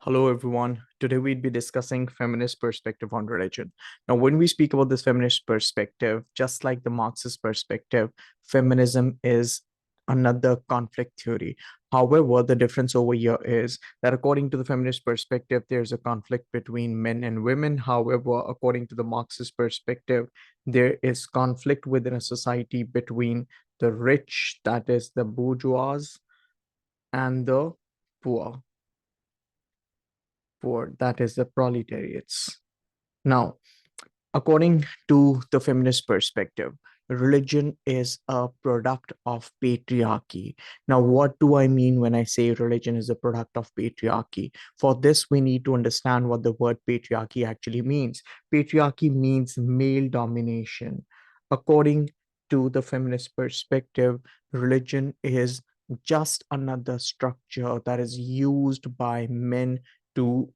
Hello, everyone. Today we'd be discussing feminist perspective on religion. Now, when we speak about this feminist perspective, just like the Marxist perspective, feminism is another conflict theory. However, the difference over here is that according to the feminist perspective, there's a conflict between men and women. However, according to the Marxist perspective, there is conflict within a society between the rich, that is the bourgeois, and the poor that is the proletariats. Now, according to the feminist perspective, religion is a product of patriarchy. Now, what do I mean when I say religion is a product of patriarchy? For this, we need to understand what the word patriarchy actually means. Patriarchy means male domination. According to the feminist perspective, religion is just another structure that is used by men to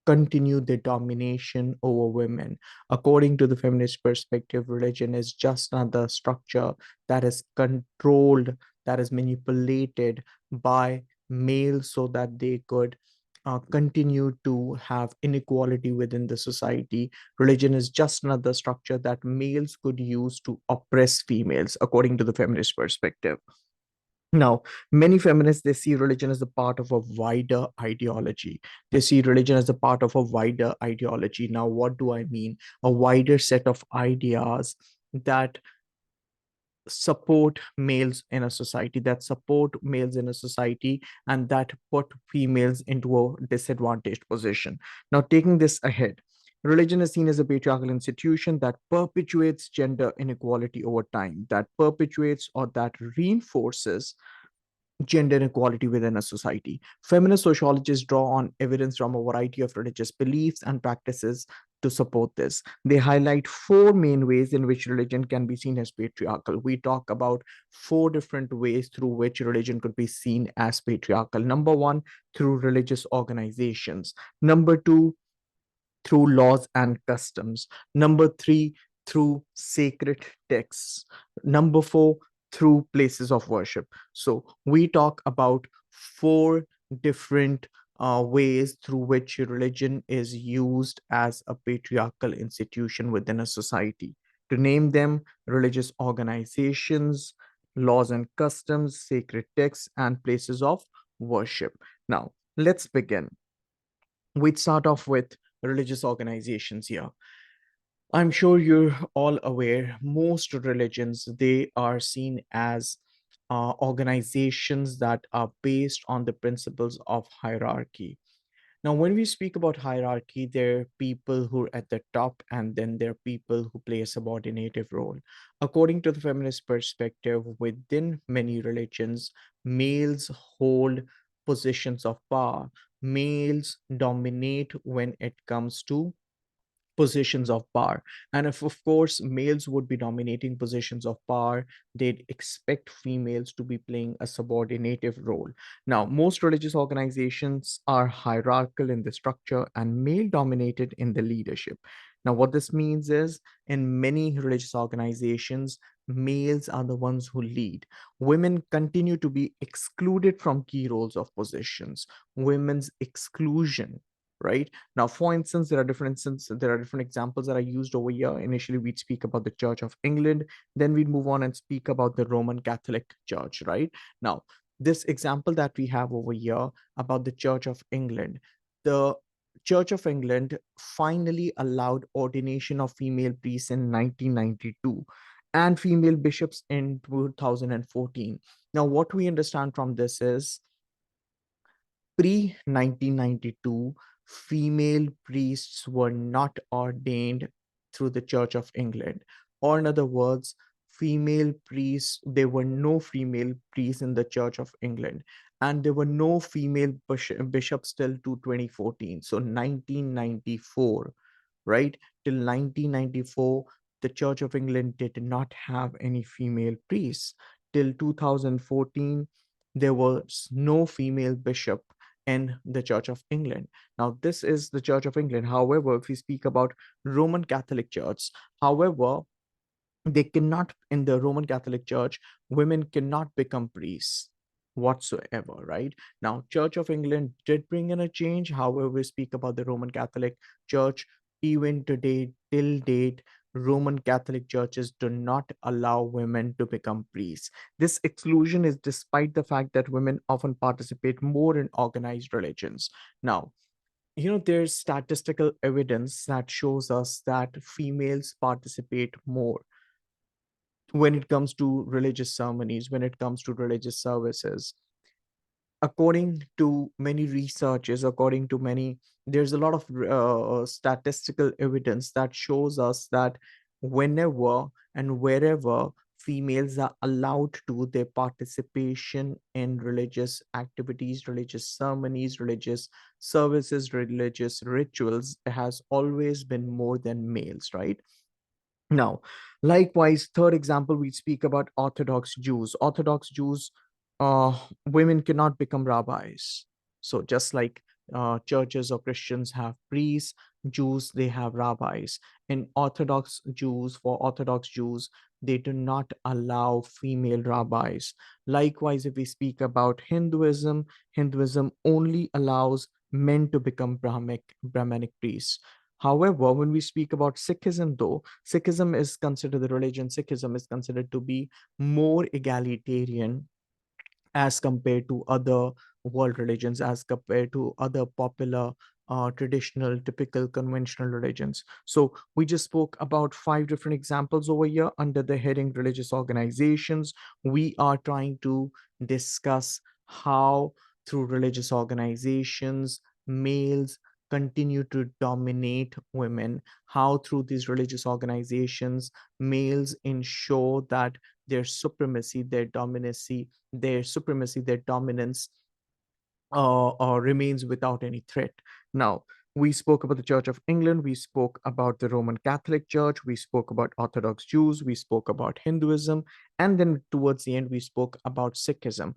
continue their domination over women. According to the feminist perspective, religion is just another structure that is controlled, that is manipulated by males so that they could continue to have inequality within the society. Religion is just another structure that males could use to oppress females, according to the feminist perspective. Now, many feminists, they see religion as a part of a wider ideology. They see religion as a part of a wider ideology. Now, what do I mean? A wider set of ideas that support males in a society, and that put females into a disadvantaged position. Now, taking this ahead, religion is seen as a patriarchal institution that perpetuates gender inequality over time, that perpetuates or that reinforces gender inequality within a society. Feminist sociologists draw on evidence from a variety of religious beliefs and practices to support this. They highlight four main ways in which religion can be seen as patriarchal. We talk about four different ways through which religion could be seen as patriarchal. Number one, through religious organizations. Number two, through laws and customs. Number three, through sacred texts. Number four, through places of worship. So we talk about four different ways through which religion is used as a patriarchal institution within a society. To name them, religious organizations, laws and customs, sacred texts, and places of worship. Now, let's begin. We'd start off with religious organizations here. I'm sure you're all aware, most religions, they are seen as organizations that are based on the principles of hierarchy. Now, when we speak about hierarchy, there are people who are at the top, and then there are people who play a subordinative role. According to the feminist perspective, within many religions, males hold positions of power. Males dominate when it comes to positions of power. And if, of course, males would be dominating positions of power, they'd expect females to be playing a subordinative role. Now, most religious organizations are hierarchical in the structure and male dominated in the leadership. Now, what this means is in many religious organizations, males are the ones who lead. Women continue to be excluded from key roles of positions. Women's exclusion, right? Now, for instance, there are different examples that I used over here. Initially, we'd speak about the Church of England, then we'd move on and speak about the Roman Catholic Church, right? Now, this example that we have over here about the Church of England, the Church of England finally allowed ordination of female priests in 1992 and female bishops in 2014. Now, what we understand from this is pre 1992, female priests were not ordained through the Church of England. Or, in other words, female priests, there were no female priests in the Church of England, and there were no female bishops till to 2014. So, 1994, right? Till 1994, the Church of England did not have any female priests. Till 2014, there was no female bishop in the Church of England. Now, this is the Church of England. However, if we speak about Roman Catholic Church, however, they cannot, in the Roman Catholic Church, women cannot become priests. whatsoever, right? Now, Church of England did bring in a change. However, we speak about the Roman Catholic Church. Even today, till date, Roman Catholic churches do not allow women to become priests. This exclusion is despite the fact that women often participate more in organized religions. Now, there's statistical evidence that shows us that females participate more when it comes to religious ceremonies, when it comes to religious services. According to many researchers, according to many, there's a lot of statistical evidence that shows us that whenever and wherever females are allowed to, their participation in religious activities, religious ceremonies, religious services, religious rituals has always been more than males, right? Now, likewise, third example, we speak about Orthodox Jews. Orthodox Jews, women cannot become rabbis. So just like churches or Christians have priests, Jews, they have rabbis. In Orthodox Jews, they do not allow female rabbis. Likewise, if we speak about Hinduism, Hinduism only allows men to become Brahmanic priests. However, when we speak about Sikhism, though, Sikhism is considered, the religion Sikhism is considered to be more egalitarian as compared to other world religions, as compared to other popular, traditional, typical, conventional religions. So we just spoke about five different examples over here under the heading religious organizations. We are trying to discuss how, through religious organizations, males continue to dominate women, how, through these religious organizations, males ensure that their supremacy, their dominance remains without any threat. Now, we spoke about the Church of England, we spoke about the Roman Catholic Church, we spoke about Orthodox Jews, we spoke about Hinduism, and then towards the end, we spoke about Sikhism.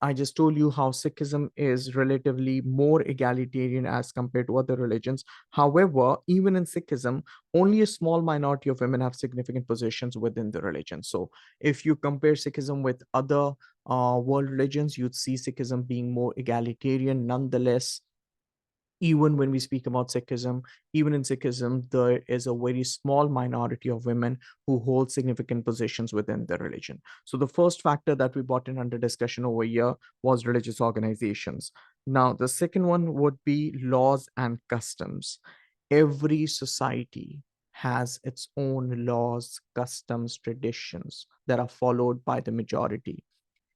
I just told you how Sikhism is relatively more egalitarian as compared to other religions. However, even in Sikhism, only a small minority of women have significant positions within the religion. So, if you compare Sikhism with other world religions, you'd see Sikhism being more egalitarian. Nonetheless, even when we speak about Sikhism, even in Sikhism, there is a very small minority of women who hold significant positions within the religion. So the first factor that we brought in under discussion over here was religious organizations. Now, the second one would be laws and customs. Every society has its own laws, customs, traditions that are followed by the majority.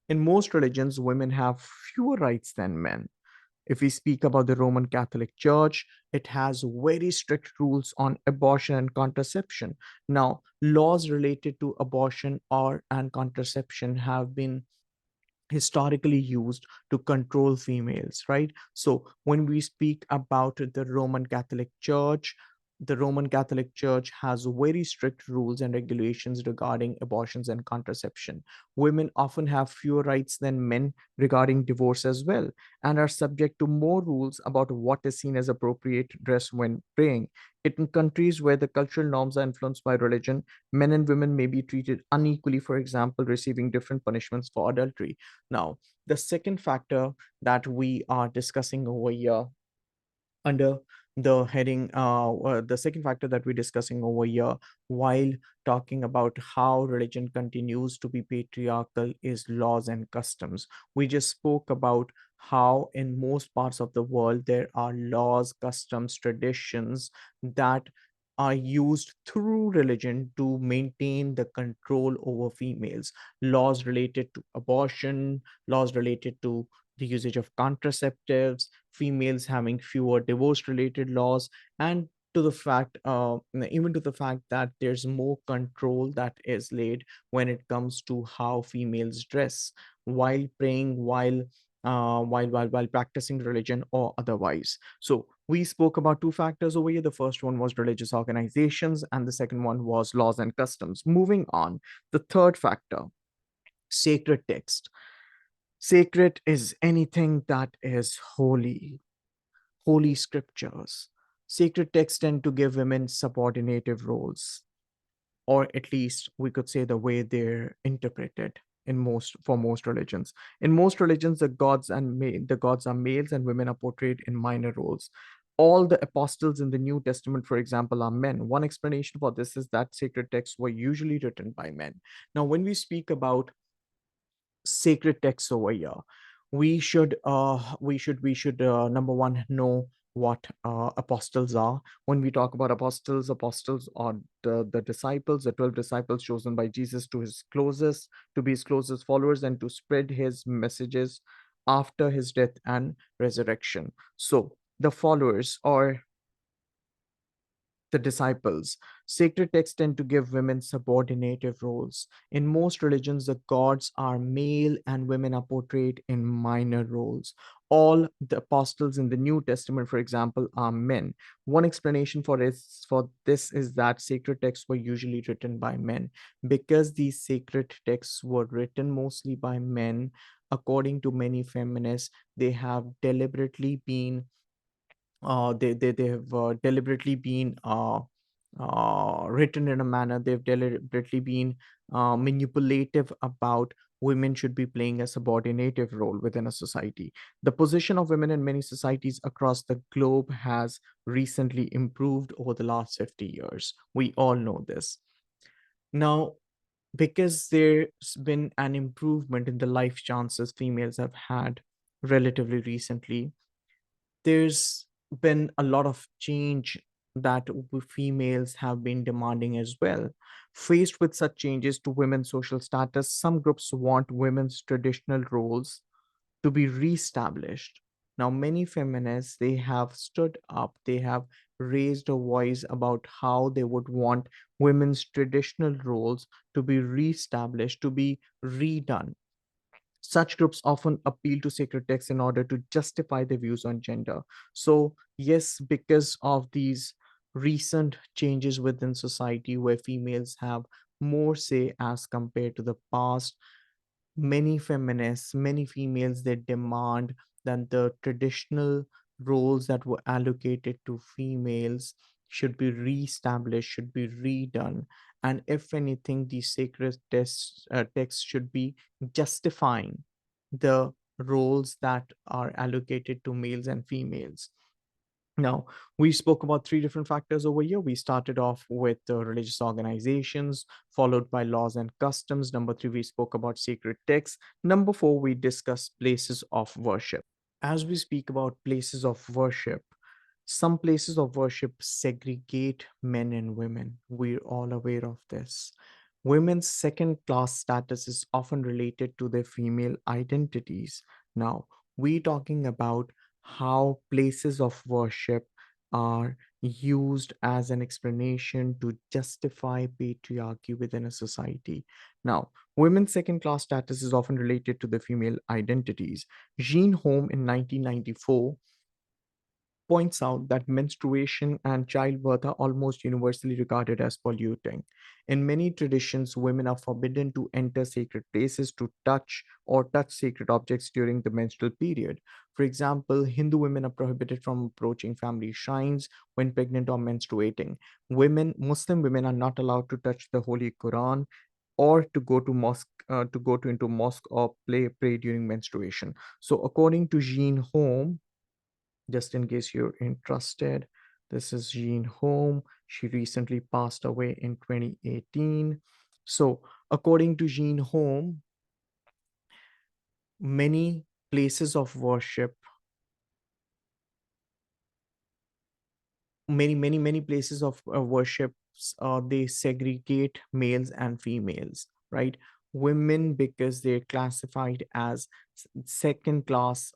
In most religions, women have fewer rights than men. If we speak about the Roman Catholic Church, it has very strict rules on abortion and contraception. Now, laws related to abortion or and contraception have been historically used to control females, right? So when we speak about the Roman Catholic Church has very strict rules and regulations regarding abortions and contraception. Women often have fewer rights than men regarding divorce as well, and are subject to more rules about what is seen as appropriate dress when praying. In countries where the cultural norms are influenced by religion, men and women may be treated unequally, for example, receiving different punishments for adultery. Now, the second factor that we are discussing over here under the heading, the second factor that we're discussing over here while talking about how religion continues to be patriarchal is laws and customs. We just spoke about how in most parts of the world there are laws, customs, traditions that are used through religion to maintain the control over females. Laws related to abortion, laws related to the usage of contraceptives, females having fewer divorce related laws, and to the fact even to the fact that there's more control that is laid when it comes to how females dress while praying, while practicing religion or otherwise. So we spoke about two factors over here. The first one was religious organizations, and the second one was laws and customs. Moving on, the third factor, sacred text. Sacred is anything that is holy, holy scriptures. Sacred texts tend to give women subordinative roles, or at least we could say the way they're interpreted. in most religions. In most religions, the gods are males and women are portrayed in minor roles. All the apostles in the New Testament, for example, are men. One explanation for this is that sacred texts were usually written by men. Now, when we speak about sacred texts over here, we should number one know what apostles are. When we talk about apostles, apostles are the disciples, the 12 disciples chosen by Jesus to be his closest followers and to spread his messages after his death and resurrection. So the followers, or the disciples. Sacred texts tend to give women subordinative roles. In most religions, the gods are male and women are portrayed in minor roles. All the apostles in the New Testament, for example, are men. One explanation for this is that sacred texts were usually written by men. Because these sacred texts were written mostly by men, according to many feminists, they have deliberately been they have deliberately been written in a manner, they've deliberately been manipulative about women should be playing a subordinative role within a society. The position of women in many societies across the globe has recently improved over the last 50 years. We all know this. Now, because there's been an improvement in the life chances females have had relatively recently, there's been a lot of change that females have been demanding as well. Faced with such changes to women's social status, some groups want women's traditional roles to be reestablished. Now, many feminists, they have stood up, they have raised a voice about how they would want women's traditional roles to be reestablished, to be redone. Such groups often appeal to sacred texts in order to justify their views on gender. So, yes, because of these recent changes within society where females have more say as compared to the past, many feminists, many females, they demand that the traditional roles that were allocated to females should be reestablished, should be redone. And if anything, these texts should be justifying the roles that are allocated to males and females. Now, we spoke about three different factors over here. We started off with religious organizations, followed by laws and customs. Number three, we spoke about sacred texts. Number four, we discussed places of worship. As we speak about places of worship, some places of worship segregate men and women. We're all aware of this. Women's second class status is often related to their female identities. Now, we're talking about how places of worship are used as an explanation to justify patriarchy within a society. Now, women's second class status is often related to the female identities. Jean Home in 1994 points out that menstruation and childbirth are almost universally regarded as polluting. In many traditions, women are forbidden to enter sacred places to touch sacred objects during the menstrual period. For example, Hindu women are prohibited from approaching family shrines when pregnant or menstruating. Muslim women are not allowed to touch the Holy Quran or to go to into mosque or pray during menstruation. So according to Jean Home, just in case you're interested, this is Jean Home. She recently passed away in 2018. So, according to Jean Home, many places of worship, many places of worship, they segregate males and females, right? Women, because they're classified as second class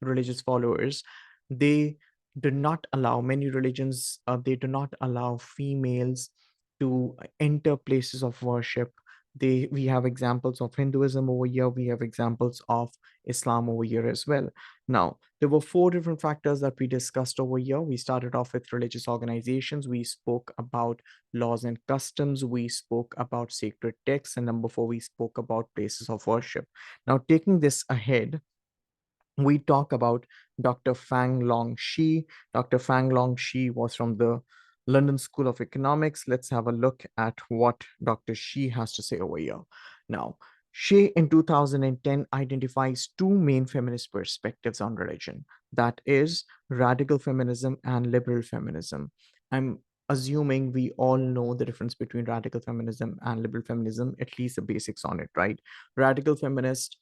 religious followers, they do not allow, many religions, they do not allow females to enter places of worship. We have examples of Hinduism over here, we have examples of Islam over here as well. Now, there were four different factors that we discussed over here. We started off with religious organizations. We spoke about laws and customs. We spoke about sacred texts. And number four, we spoke about places of worship. Now, taking this ahead, we talk about Dr. Fang Long Shi. Dr. Fang Long Shi was from the London School of Economics. Let's have a look at what Dr. Shi has to say over here. Now, Shi in 2010 identifies two main feminist perspectives on religion, that is, radical feminism and liberal feminism. I'm assuming we all know the difference between radical feminism and liberal feminism, at least the basics on it, right? Radical feminists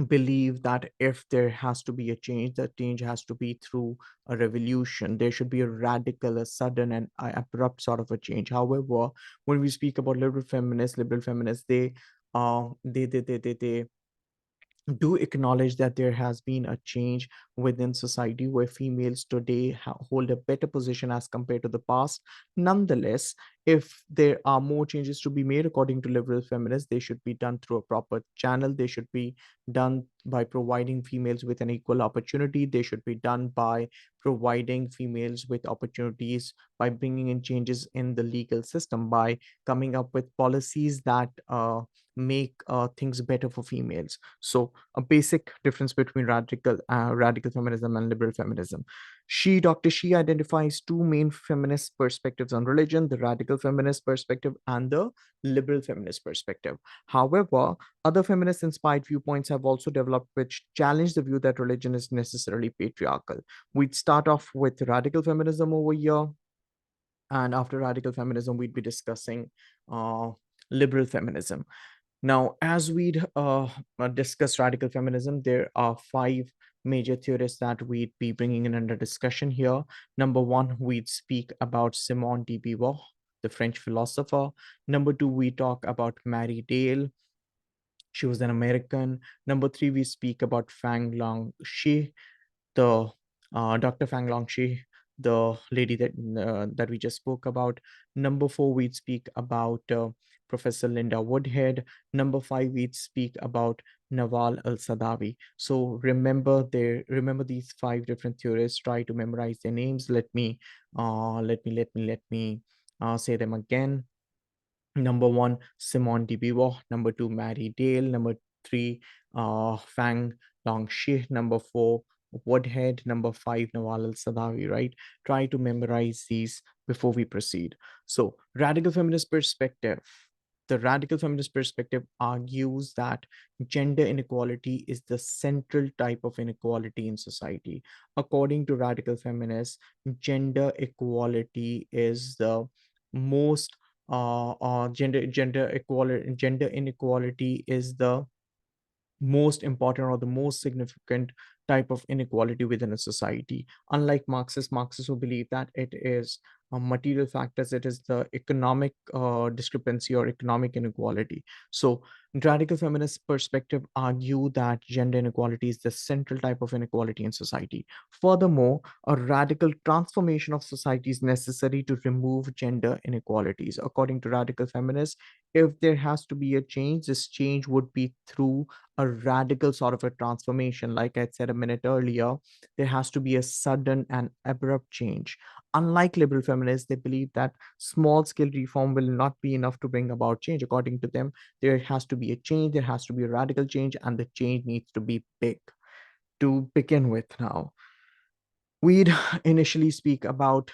believe that if there has to be a change, that change has to be through a revolution. There should be a radical, a sudden, and abrupt sort of a change. However, when we speak about liberal feminists, they do acknowledge that there has been a change within society where females today hold a better position as compared to the past. Nonetheless, if there are more changes to be made, according to liberal feminists, they should be done through a proper channel. They should be done by providing females with an equal opportunity. They should be done by providing females with opportunities, by bringing in changes in the legal system, by coming up with policies that make things better for females. So a basic difference between radical feminism and liberal feminism. Dr. She identifies two main feminist perspectives on religion: the radical feminist perspective and the liberal feminist perspective. However, other feminist inspired viewpoints have also developed which challenge the view that religion is necessarily patriarchal. We'd start off with radical feminism over here, and after radical feminism, we'd be discussing uh, liberal feminism. Now, as we'd discuss radical feminism, there are five major theorists that we'd be bringing in under discussion here. Number one, we'd speak about Simone de Beauvoir, the French philosopher. Number two, we talk about Mary Dale. She was an American. Number three, we speak about Fang Long Shi, the Dr. Fang Longxi, the lady that we just spoke about. Number four, we'd speak about Professor Linda Woodhead. Number five, we'd speak about Nawal al-Sadawi. So remember these five different theorists. Try to memorize their names. Let me say them again. Number one, Simone de Beauvoir. Number two, Mary Dale. Number three, Fang Longxi. Number four, Woodhead. Number five, Nawal al-Sadawi, right? Try to memorize these before we proceed. So, the radical feminist perspective argues that gender inequality is the central type of inequality in society. According to radical feminists, gender equality is the most gender inequality is the most important or the most significant type of inequality within a society. Unlike Marxists who believe that it is material factors, it is the economic discrepancy or economic inequality. So, radical feminist perspective argue that gender inequality is the central type of inequality in society. Furthermore, a radical transformation of society is necessary to remove gender inequalities. According to radical feminists, if there has to be a change, this change would be through a radical sort of a transformation. Like I said a minute earlier, there has to be a sudden and abrupt change. Unlike liberal feminists, they believe that small scale reform will not be enough to bring about change. According to them, there has to be a change, there has to be a radical change, and the change needs to be big. To begin with, now, we'd initially speak about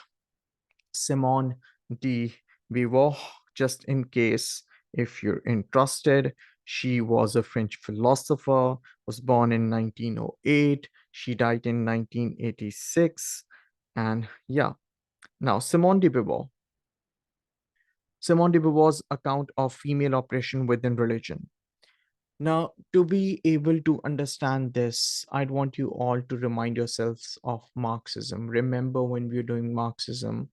Simone de Beauvoir, just in case if you're interested. She was a French philosopher, was born in 1908. She died in 1986. And yeah, now Simone de Beauvoir's account of female oppression within religion. Now, to be able to understand this, I'd want you all to remind yourselves of Marxism. Remember, when we were doing Marxism,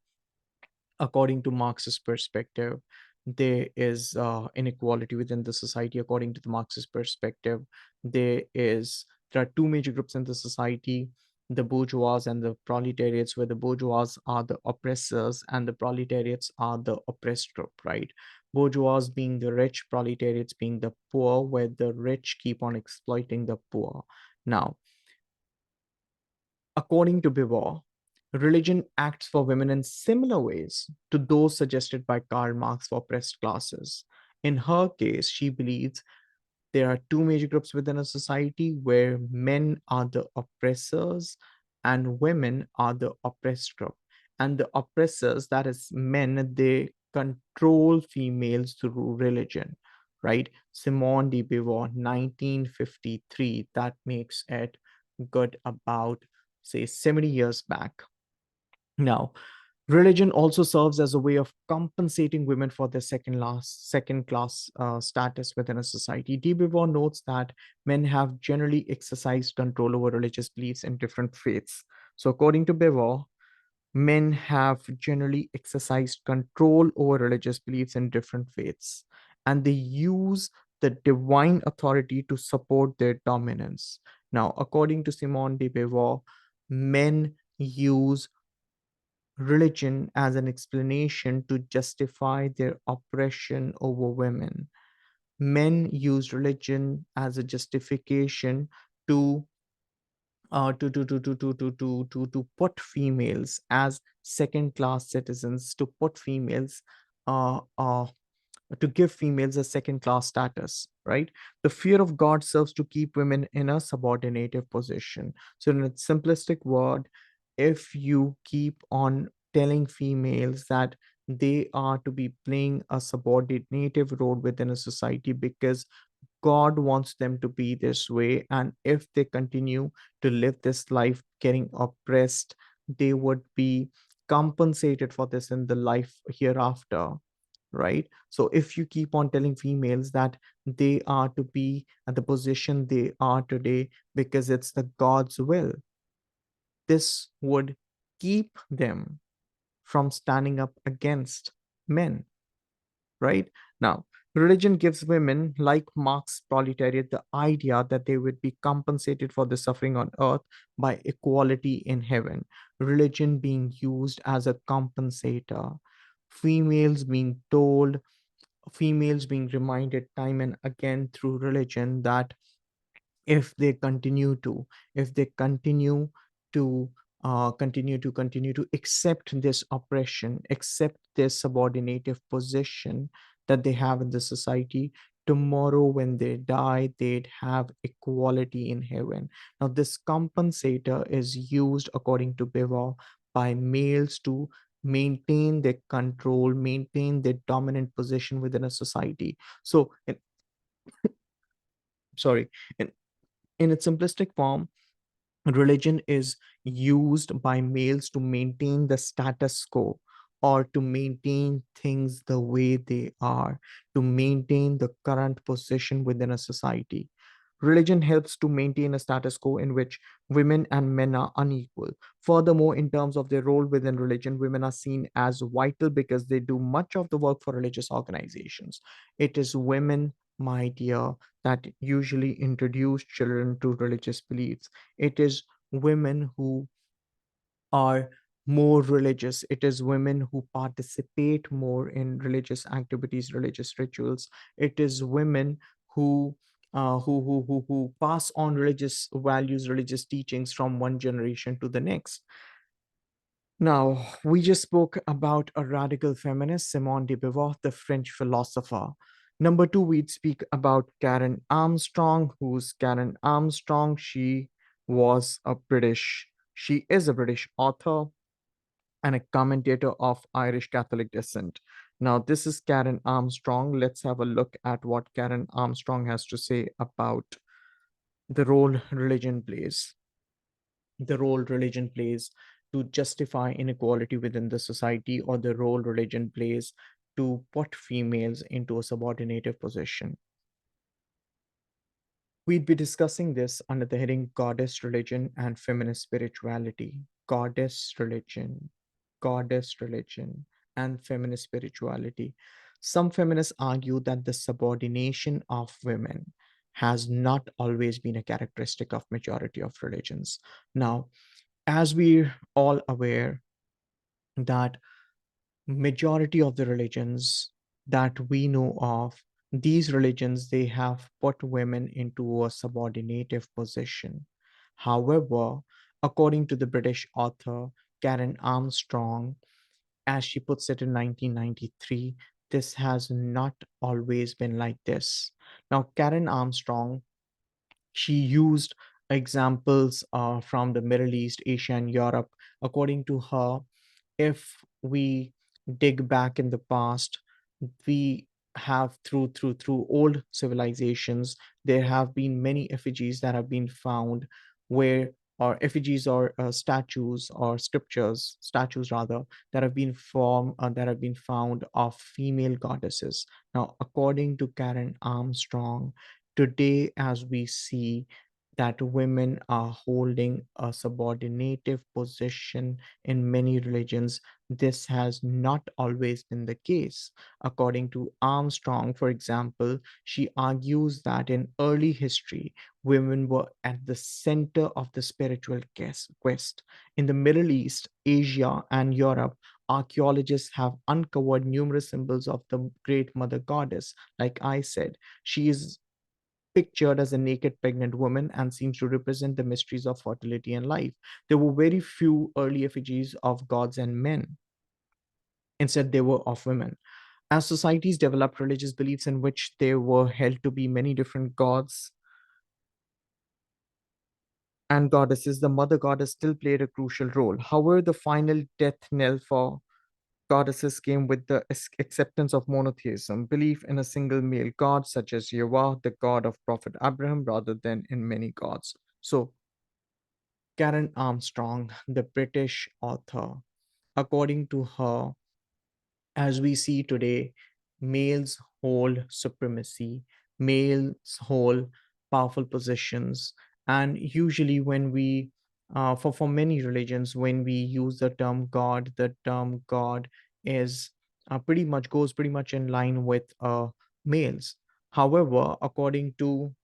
according to Marxist perspective, there is inequality within the society. According to the Marxist perspective, there are two major groups in the society: the bourgeois and the proletariats, where the bourgeois are the oppressors and the proletariats are the oppressed group, right? Bourgeois being the rich, proletariats being the poor, where the rich keep on exploiting the poor. Now, according to Beauvoir, religion acts for women in similar ways to those suggested by Karl Marx for oppressed classes. In her case, she believes there are two major groups within a society where men are the oppressors and women are the oppressed group. and the oppressors, that is men, they control females through religion, right? Simone de Beauvoir, 1953, that makes it good about, say, 70 years back. Now, religion also serves as a way of compensating women for their second class status within a society. De Beauvoir notes that men have generally exercised control over religious beliefs in different faiths. So, according to Beauvoir, men have generally exercised control over religious beliefs in different faiths, and they use the divine authority to support their dominance. Now, according to Simone de Beauvoir, men use religion as an explanation to justify their oppression over women. Men use religion as a justification to put females as second class citizens, to put females uh, uh, to give females a second class status, right? The fear of God serves to keep women in a subordinative position. So, in a simplistic word, if you keep on telling females that they are to be playing a subordinative role within a society because God wants them to be this way, and if they continue to live this life getting oppressed, they would be compensated for this in the life hereafter, right? So if you keep on telling females that they are to be at the position they are today because it's the God's will, this would keep them from standing up against men, right? Now, religion gives women, like Marx proletariat, the idea that they would be compensated for the suffering on earth by equality in heaven. Religion being used as a compensator, females being told, females being reminded time and again through religion that if they continue to if they continue to accept this oppression, accept this subordinative position that they have in the society, tomorrow when they die they'd have equality in heaven. Now this compensator is used, according to Biva, by males to maintain their control, maintain their dominant position within a society. So sorry, in, in its simplistic form, religion is used by males to maintain the status quo, or to maintain things the way they are, to maintain the current position within a society. Religion helps to maintain a status quo in which women and men are unequal. Furthermore, in terms of their role within religion, women are seen as vital because they do much of the work for religious organizations. It is women, my dear, that usually introduce children to religious beliefs. It is women who are more religious. It is women who participate more in religious activities, religious rituals. It is women who who pass on religious values, religious teachings from one generation to the next. Now, we just spoke about a radical feminist, Simone de Beauvoir, the French philosopher. Number two, we'd speak about Karen Armstrong. Who's Karen Armstrong? She is a British author and a commentator of Irish Catholic descent. Now, this is Karen Armstrong. Let's have a look at what Karen Armstrong has to say about the role religion plays. The role religion plays to justify inequality within the society, or the role religion plays to put females into a subordinative position. We'd be discussing this under the heading Goddess Religion and Feminist Spirituality. Goddess religion, and feminist spirituality. Some feminists argue that the subordination of women has not always been a characteristic of majority of religions. Now, as we're all aware that majority of the religions that we know of, these religions, they have put women into a subordinative position. However, according to the British author Karen Armstrong, as she puts it in 1993, this has not always been like this. Now, Karen Armstrong, she used examples from the Middle East, Asia, and Europe. According to her, if we dig back in the past, we have through old civilizations, there have been many effigies that have been found where, or effigies or statues or scriptures, statues rather, that have been formed, that have been found of female goddesses. Now, according to Karen Armstrong, today as we see that women are holding a subordinative position in many religions, this has not always been the case. According to Armstrong, for example, she argues that in early history, women were at the center of the spiritual quest. In the Middle East, Asia, and Europe, archaeologists have uncovered numerous symbols of the great mother goddess. Like I said, she is pictured as a naked pregnant woman and seems to represent the mysteries of fertility and life. There were very few early effigies of gods and men. Instead, they were of women. As societies developed religious beliefs in which there were held to be many different gods and goddesses, the mother goddess still played a crucial role. However, the final death knell for goddesses came with the acceptance of monotheism, belief in a single male god, such as Yahweh, the god of Prophet Abraham, rather than in many gods. So, Karen Armstrong, the British author, according to her, as we see today, males hold supremacy, males hold powerful positions. And usually, when we, for many religions, when we use the term God is pretty much goes pretty much in line with males. However, according to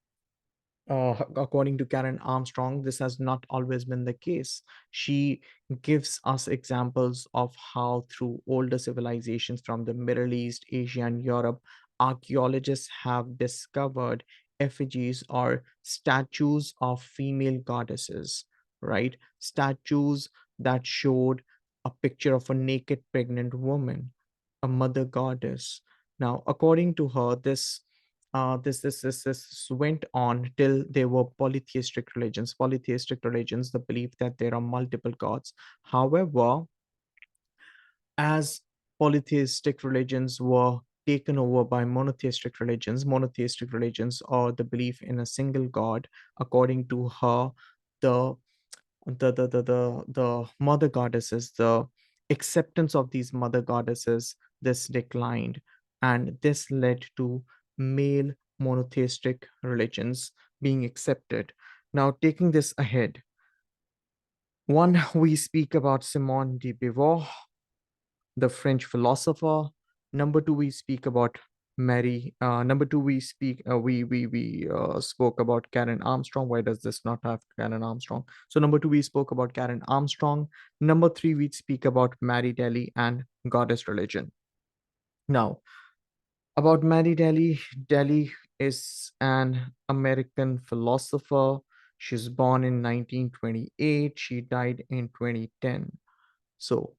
Karen Armstrong, this has not always been the case. She gives us examples of how, through older civilizations from the Middle East, Asia, and Europe, archaeologists have discovered effigies or statues of female goddesses, right? Statues that showed a picture of a naked pregnant woman, a mother goddess. Now, according to her, this went on till there were polytheistic religions. Polytheistic religions, the belief that there are multiple gods. However, as polytheistic religions were taken over by monotheistic religions, or the belief in a single god, according to her, the the mother goddesses, the acceptance of these mother goddesses, this declined, and this led to male monotheistic religions being accepted. Now, taking this ahead, one, we speak about Simone de Beauvoir, the French philosopher. Number two, we speak about Mary. Number two, we spoke about Karen Armstrong. Why does this not have Karen Armstrong? So number two, we spoke about Karen Armstrong. Number three, we speak about Mary Daly and goddess religion. Now, about Mary Daly, Daly is an American philosopher. She's born in 1928. She died in 2010. So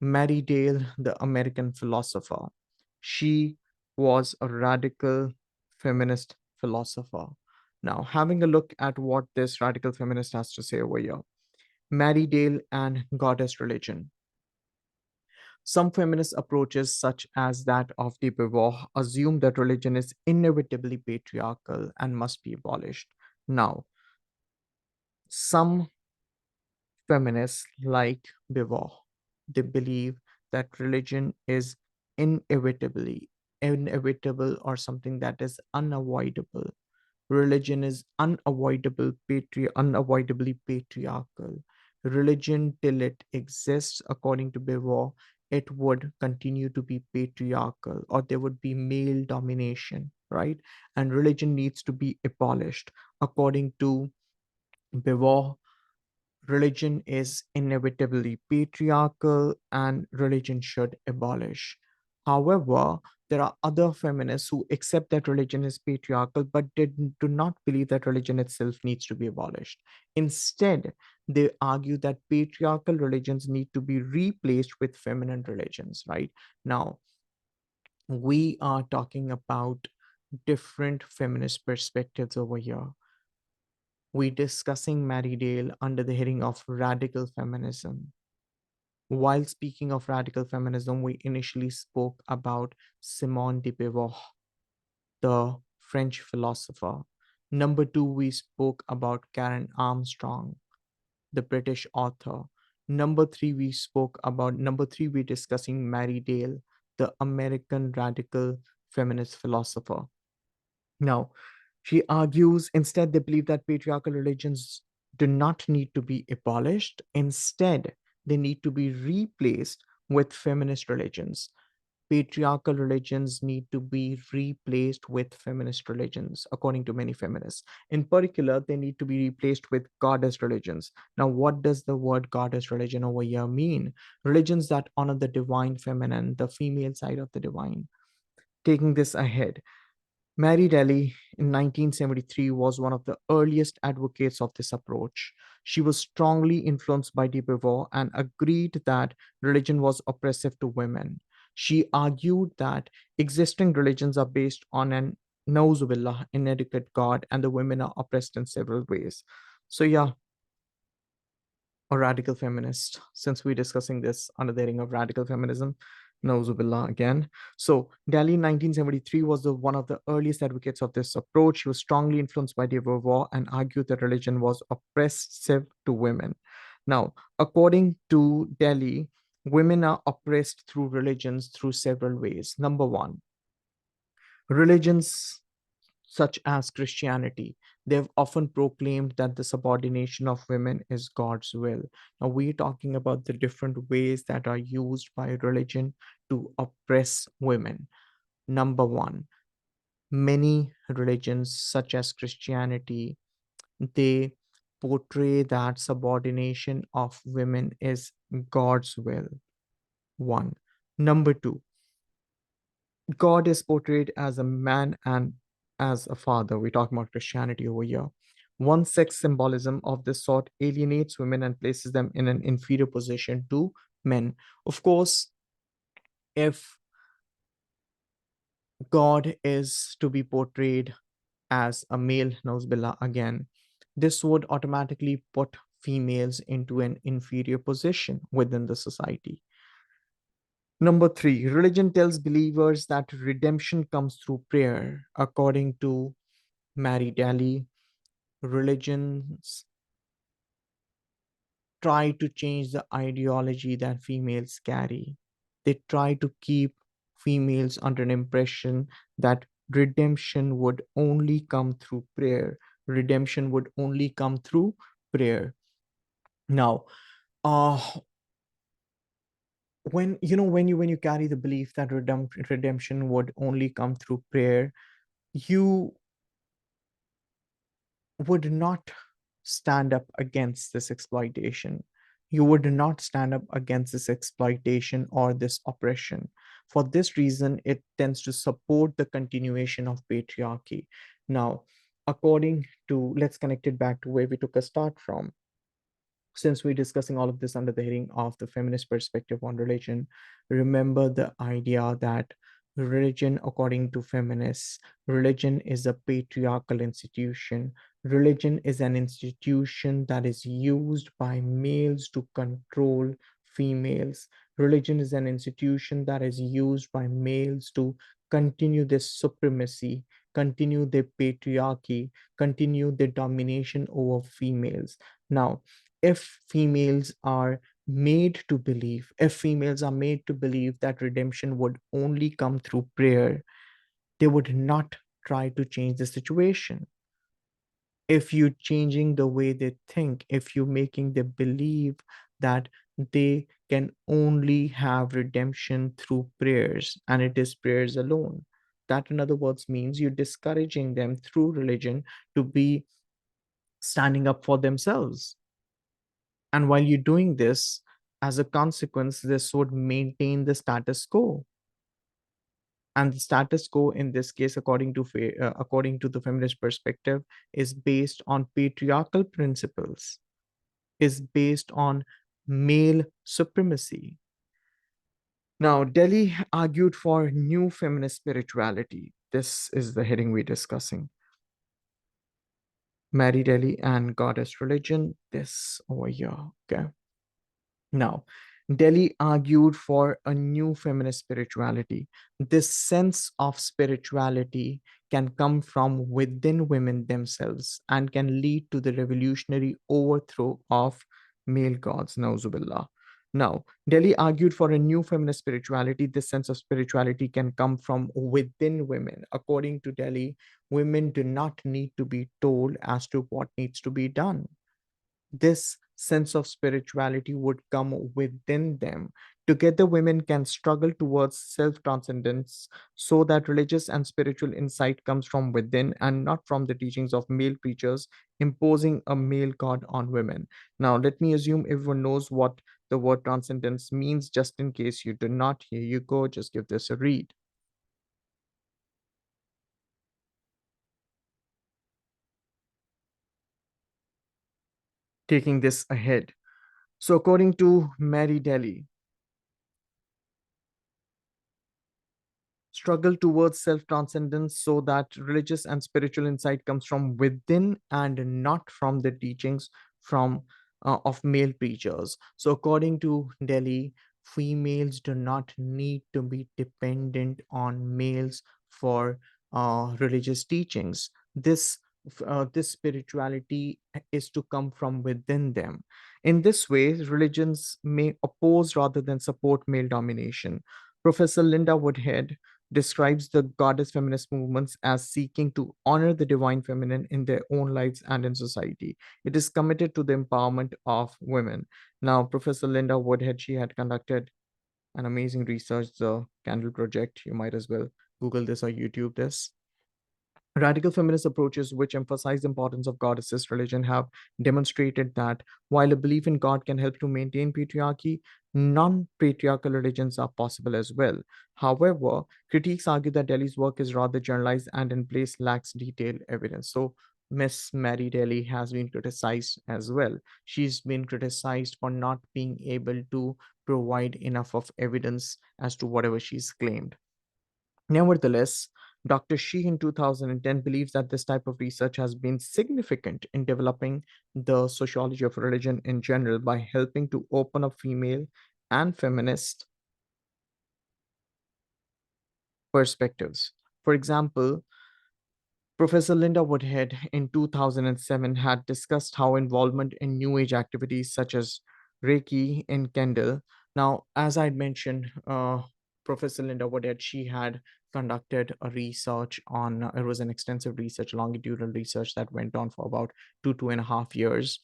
Mary Dale, the American philosopher. She was a radical feminist philosopher. Now, having a look at what this radical feminist has to say over here, Mary Dale and goddess religion. Some feminist approaches, such as that of de Beauvoir, assume that religion is inevitably patriarchal and must be abolished. Now, some feminists like Beauvoir, they believe that religion is inevitably inevitable or something that is unavoidable. Religion is unavoidably patriarchal. Religion, till it exists, according to Beauvoir, it would continue to be patriarchal, or there would be male domination, right? And religion needs to be abolished. According to Beauvoir, religion is inevitably patriarchal and religion should abolish. However, there are other feminists who accept that religion is patriarchal but do not believe that religion itself needs to be abolished. Instead, they argue that patriarchal religions need to be replaced with feminine religions, right? Now, we are talking about different feminist perspectives over here. We're discussing Mary Dale under the heading of radical feminism. While speaking of radical feminism, we initially spoke about Simone de Beauvoir, the French philosopher. Number two, we spoke about Karen Armstrong, the British author. Number three, we're discussing Mary Dale, the American radical feminist philosopher. Now, she argues instead they believe that patriarchal religions do not need to be abolished. Instead, they need to be replaced with feminist religions. Patriarchal religions need to be replaced with feminist religions, according to many feminists. In particular, they need to be replaced with goddess religions. Now, what does the word goddess religion over here mean? Religions that honor the divine feminine, the female side of the divine. Taking this ahead, Mary Daly in 1973 was one of the earliest advocates of this approach. She was strongly influenced by de Beauvoir and agreed that religion was oppressive to women. She argued that existing religions are based on an nauzubillah, inadequate God, and the women are oppressed in several ways. So, yeah, a radical feminist, since we're discussing this under the heading of radical feminism. Nauzubillah again. So, Dali in 1973 was one of the earliest advocates of this approach. She was strongly influenced by de Beauvoir and argued that religion was oppressive to women. Now, according to Delhi, women are oppressed through religions through several ways. Number one, religions such as Christianity, they've often proclaimed that the subordination of women is God's will. Now, we're talking about the different ways that are used by religion to oppress women. Number one, many religions, such as Christianity, they portray that subordination of women is God's will. One. Number two, God is portrayed as a man and as a father. We're talking about Christianity over here. One sex symbolism of this sort alienates women and places them in an inferior position to men. Of course, if God is to be portrayed as a male, Nauzubillah again, this would automatically put females into an inferior position within the society. Number three, religion tells believers that redemption comes through prayer. According to Mary Daly, religions try to change the ideology that females carry. They try to keep females under an impression that redemption would only come through prayer. Redemption would only come through prayer. Now, uh, when you carry the belief that redemption would only come through prayer, you would not stand up against this exploitation. You would not stand up against this exploitation or this oppression. For this reason, it tends to support the continuation of patriarchy. Now, according to, let's connect it back to where we took a start from. Since we're discussing all of this under the heading of the feminist perspective on religion, remember the idea that religion, according to feminists, religion is a patriarchal institution. Religion is an institution that is used by males to control females. Religion is an institution that is used by males to continue this supremacy, continue their patriarchy, continue their domination over females. Now, if females are made to believe that redemption would only come through prayer, they would not try to change the situation. If you're changing the way they think, if you're making them believe that they can only have redemption through prayers and it is prayers alone, that in other words means you're discouraging them through religion to be standing up for themselves. And while you're doing this, as a consequence, this would maintain the status quo. And the status quo in this case, according to the feminist perspective, is based on patriarchal principles, is based on male supremacy. Now, Delhi argued for new feminist spirituality. This is the heading we're discussing. Mary Delhi and goddess religion. This over here. Okay. Now, Delhi argued for a new feminist spirituality. This sense of spirituality can come from within women themselves and can lead to the revolutionary overthrow of male gods. Nauzubillah. Now, Delhi argued for a new feminist spirituality. This sense of spirituality can come from within women. According to Delhi, women do not need to be told as to what needs to be done. This sense of spirituality would come within them. Together, women can struggle towards self transcendence so that religious and spiritual insight comes from within and not from the teachings of male preachers imposing a male god on women. Now, let me assume everyone knows what the word transcendence means. Just in case you do not, here you go. Just give this a read. Taking this ahead. So, according to Mary Daly, struggle towards self transcendence so that religious and spiritual insight comes from within and not from the teachings from of male preachers. So according to Delhi, females do not need to be dependent on males for religious teachings. This spirituality is to come from within them. In this way, religions may oppose rather than support male domination. Professor Linda Woodhead describes the goddess feminist movements as seeking to honor the divine feminine in their own lives and in society. It is committed to the empowerment of women. Now, Professor Linda Woodhead, she had conducted an amazing research, the Candle Project. You might as well Google this or YouTube this. Radical feminist approaches, which emphasize the importance of God assist religion, have demonstrated that while a belief in God can help to maintain patriarchy, non patriarchal religions are possible as well. However, critics argue that Delhi's work is rather generalized and in place lacks detailed evidence. So, Miss Mary Daly has been criticized as well. She's been criticized for not being able to provide enough of evidence as to whatever she's claimed. Nevertheless, Dr. Shi in 2010 believes that this type of research has been significant in developing the sociology of religion in general by helping to open up female and feminist perspectives. For example, Professor Linda Woodhead in 2007 had discussed how involvement in New Age activities such as Reiki in Kendall. Now, as I'd mentioned, Professor Linda Woodhead, she had conducted a research on, it was an extensive research, longitudinal research that went on for about 2.5 years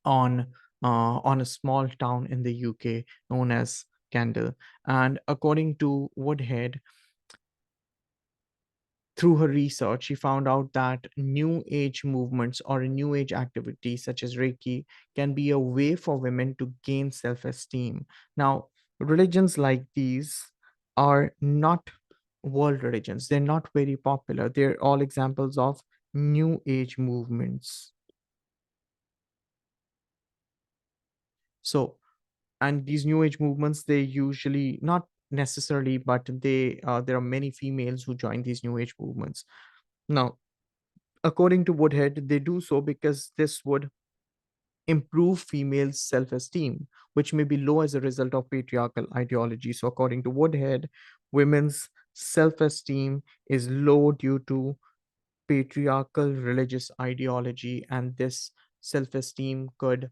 on on a small town in the UK known as Kendall. And according to Woodhead, through her research, she found out that new age movements or new age activities such as Reiki can be a way for women to gain self esteem. Now, religions like these are not world religions, they're not very popular. They're all examples of new age movements. So, and these new age movements, they usually not necessarily, but there are many females who join these new age movements. Now, according to Woodhead, they do so because this would improve females' self esteem, which may be low as a result of patriarchal ideology. So, according to Woodhead, women's self esteem is low due to patriarchal religious ideology, and this self esteem could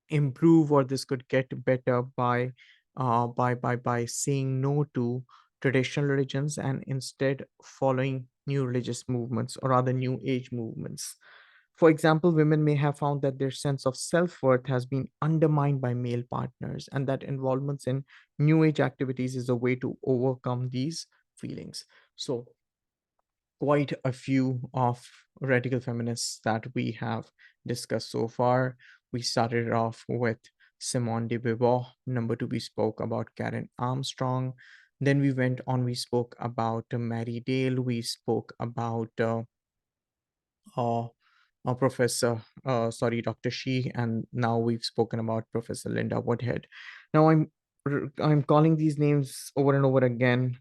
improve or this could get better by by saying no to traditional religions and instead following new religious movements or rather new age movements. For example, women may have found that their sense of self-worth has been undermined by male partners and that involvements in new age activities is a way to overcome these feelings. So quite a few of radical feminists that we have discussed so far. We started off with Simone de Beauvoir. Number two, we spoke about Karen Armstrong. Then we went on, we spoke about Mary Dale. We spoke about uh, Professor, sorry, Dr. Shi, and now we've spoken about Professor Linda Woodhead. Now I'm calling these names over and over again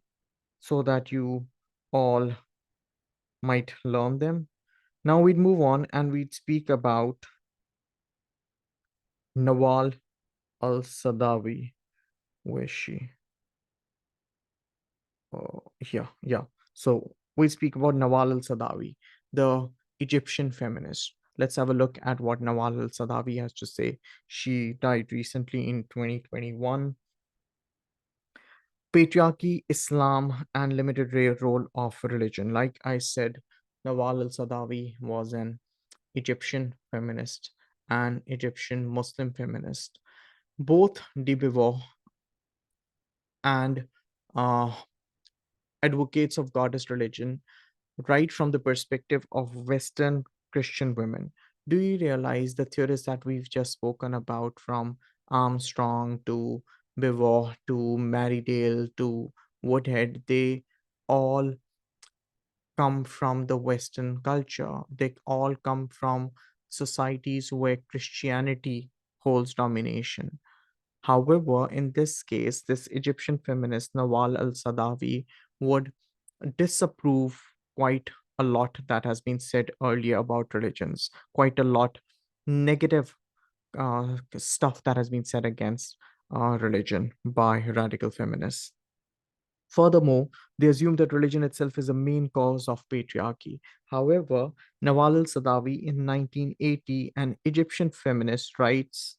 so that you all might learn them. Now we'd move on and we'd speak about Nawal al-Sadawi. Where is she? Yeah. So we speak about Nawal al-Sadawi, the Egyptian feminist. Let's have a look at what Nawal al-Sadawi has to say. She died recently in 2021. Patriarchy, Islam, and limited role of religion. Like I said, Nawal al-Sadawi was an Egyptian feminist and Egyptian Muslim feminist. Both de Beauvoir and uh, advocates of goddess religion, right from the perspective of Western Christian women. Do you realize the theorists that we've just spoken about, from Armstrong to Beauvoir to Marydale to Woodhead, they all come from the Western culture. They all come from societies where Christianity holds domination. However, in this case, this Egyptian feminist Nawal al Sadawi would disapprove quite a lot that has been said earlier about religions, quite a lot negative stuff that has been said against religion by radical feminists. Furthermore, they assume that religion itself is a main cause of patriarchy. However, Nawal al Sadawi in 1980, an Egyptian feminist, writes,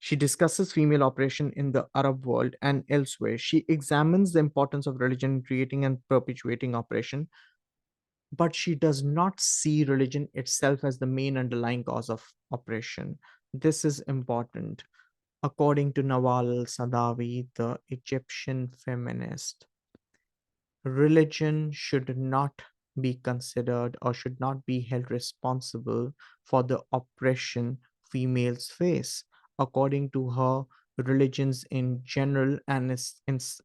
she discusses female oppression in the Arab world and elsewhere. She examines the importance of religion in creating and perpetuating oppression, but she does not see religion itself as the main underlying cause of oppression. This is important. According to Nawal al Sadawi, the Egyptian feminist, religion should not be considered or should not be held responsible for the oppression females face. According to her, religions in general and,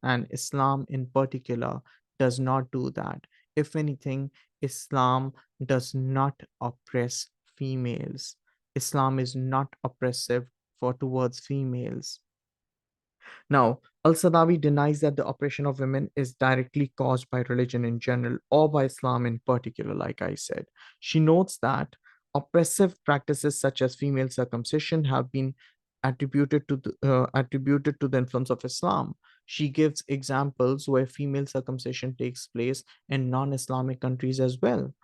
and Islam in particular does not do that. If anything, Islam does not oppress females. Islam is not oppressive for towards females. Now, Al Sadawi denies that the oppression of women is directly caused by religion in general or by Islam in particular, like I said. She notes that oppressive practices such as female circumcision have been attributed to the influence of Islam. She gives examples where female circumcision takes place in non-Islamic countries as well.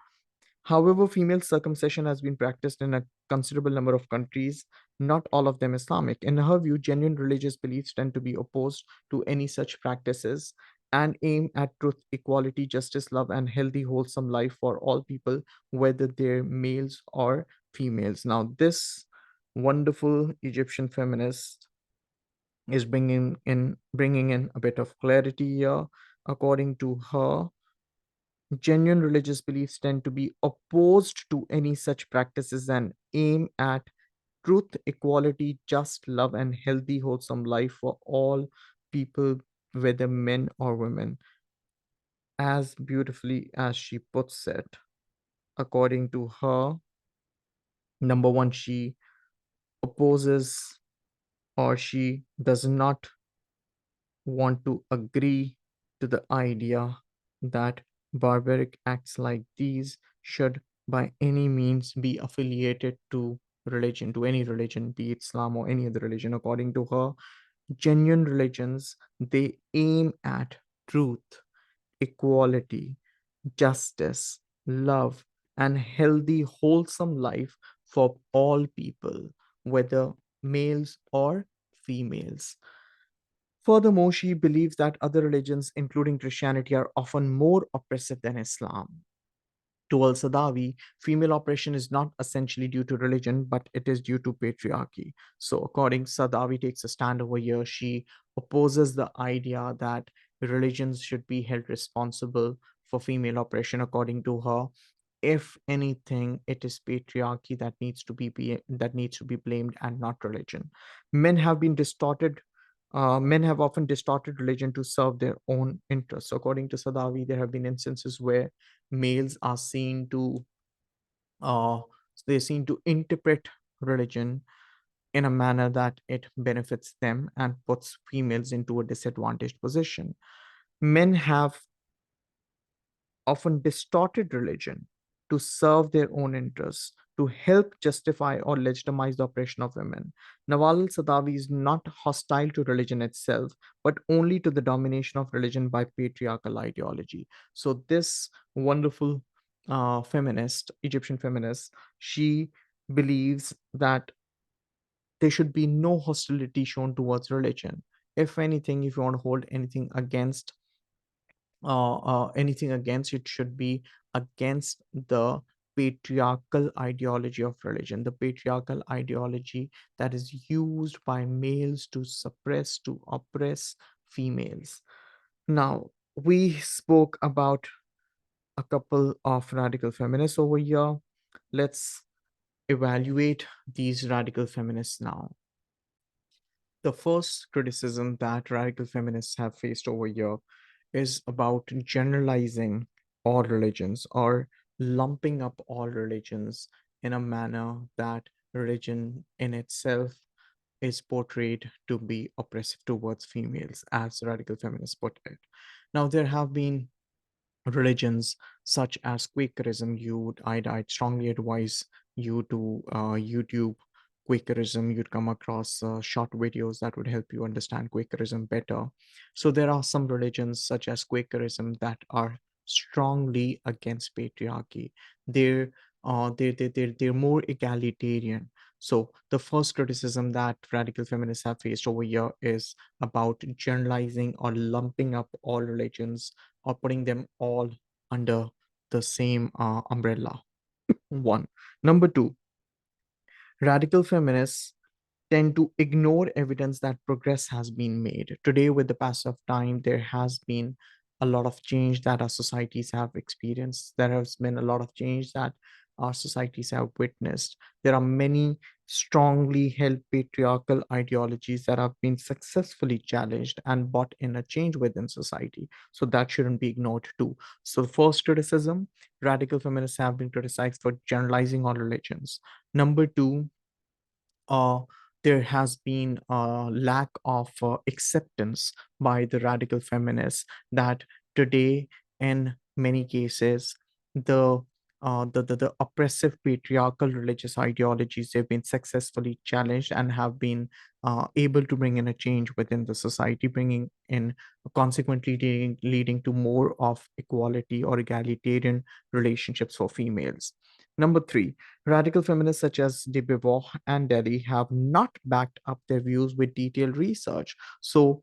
However, female circumcision has been practiced in a considerable number of countries, not all of them Islamic. In her view, genuine religious beliefs tend to be opposed to any such practices and aim at truth, equality, justice, love, and healthy, wholesome life for all people, whether they're males or females. Now, this wonderful Egyptian feminist is bringing in a bit of clarity here. According to her, genuine religious beliefs tend to be opposed to any such practices and aim at truth, equality, just love, and healthy, wholesome life for all people, whether men or women. As beautifully as she puts it, according to her, number one, she opposes or she does not want to agree to the idea that barbaric acts like these should by any means be affiliated to religion, to any religion, be it Islam or any other religion. According to her, genuine religions, they aim at truth, equality, justice, love, and healthy, wholesome life for all people, whether males or females. Furthermore, she believes that other religions, including Christianity, are often more oppressive than Islam. To Al Sadawi, female oppression is not essentially due to religion, but it is due to patriarchy. So, according Sadawi takes a stand over here, she opposes the idea that religions should be held responsible for female oppression. According to her, if anything, it is patriarchy that that needs to be blamed and not religion. Men have been distorted. Men have often distorted religion to serve their own interests. According to Sadawi, there have been instances where males are seen to uh, they seem to interpret religion in a manner that it benefits them and puts females into a disadvantaged position. Men have often distorted religion to serve their own interests, to help justify or legitimize the oppression of women. Nawal al Sadawi is not hostile to religion itself, but only to the domination of religion by patriarchal ideology. So, this wonderful feminist, Egyptian feminist, she believes that there should be no hostility shown towards religion. If anything, if you want to hold anything against, it should be against the patriarchal ideology of religion, the patriarchal ideology that is used by males to suppress, to oppress females. Now, we spoke about a couple of radical feminists over here. Let's evaluate these radical feminists now. The first criticism that radical feminists have faced over here is about generalizing all religions or lumping up all religions in a manner that religion in itself is portrayed to be oppressive towards females, as radical feminists put it. Now, there have been religions such as Quakerism. I'd strongly advise you to YouTube Quakerism. You'd come across short videos that would help you understand Quakerism better. So there are some religions such as Quakerism that are strongly against patriarchy. They're they're more egalitarian. So the first criticism that radical feminists have faced over here is about generalizing or lumping up all religions or putting them all under the same umbrella. One. Number two, radical feminists tend to ignore evidence that progress has been made. Today, with the passage of time, there has been a lot of change that our societies have experienced. There has been a lot of change that our societies have witnessed. There are many strongly held patriarchal ideologies that have been successfully challenged and brought in a change within society. So that shouldn't be ignored too. So, the first criticism, radical feminists have been criticized for generalizing all religions. Number two, uh, there has been a lack of acceptance by the radical feminists that today, in many cases, the oppressive patriarchal religious ideologies have been successfully challenged and have been able to bring in a change within the society, bringing in consequently leading to more of equality or egalitarian relationships for females. Number three, radical feminists such as de Beauvoir and Delhi have not backed up their views with detailed research. So,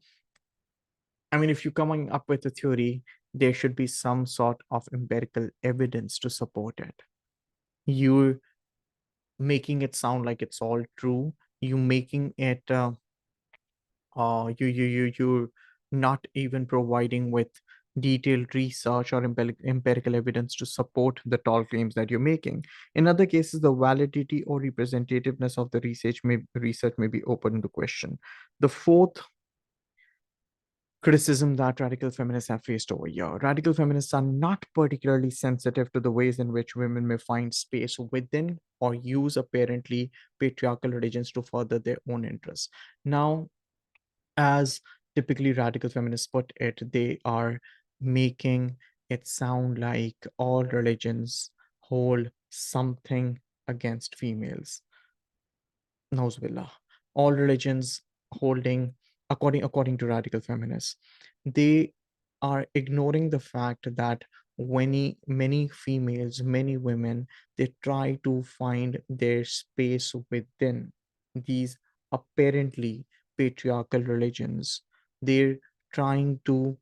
I mean, if you're coming up with a theory, there should be some sort of empirical evidence to support it. You're making it sound like it's all true. You making it you're not even providing with detailed research or empirical evidence to support the tall claims that you're making. In other cases, the validity or representativeness of the research may be open to question. The fourth criticism that radical feminists have faced over here, radical feminists are not particularly sensitive to the ways in which women may find space within or use apparently patriarchal religions to further their own interests. Now, as typically radical feminists put it, they are making it sound like all religions hold something against females. Nauzubillah. All religions holding, according to radical feminists, they are ignoring the fact that many females, many women, they try to find their space within these apparently patriarchal religions. They're trying to,